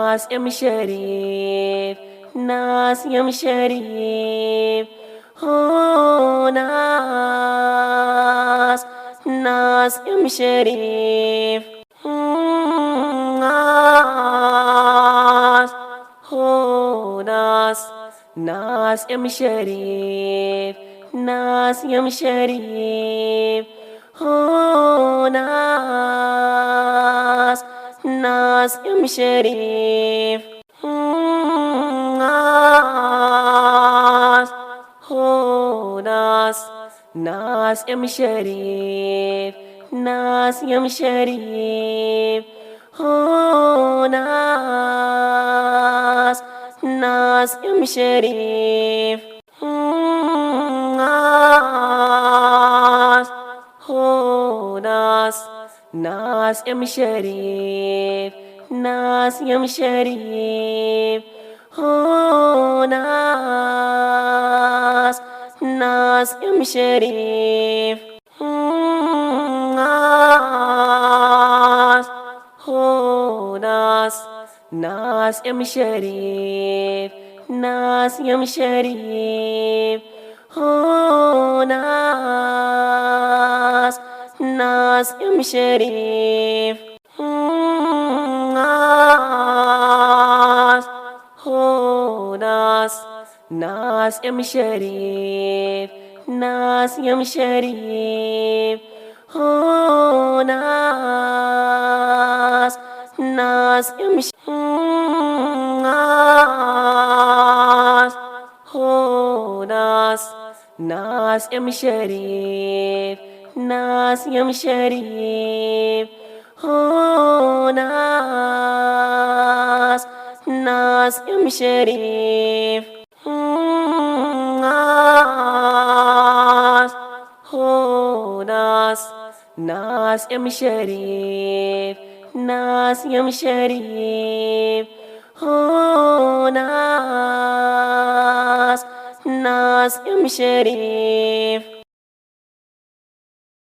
Nas M Sharif, Nas M Sharif. Oh Nas, Nas M Sharif. Nas, oh Nas M Sharif, Nas M Sharif. Oh Nas M Sharif. Nas, oh Nas M Sharif, Nas M Sharif. Oh Nas M Sharif. Nas, oh Nas M Sharif, Nas M Sharif. Oh Nas M Sharif. Nas, oh Nas M Sharif, Nas M Sharif. Oh Nas M Sharif. Nas, oh Nas M Sharif, Nas M Sharif. Oh Nas M Sharif. Nas, oh Nas M Sharif, Nas M Sharif. Oh Nas M Sharif. Nas, oh Nas M Sharif, Nas M Sharif. Oh Nas M Sharif.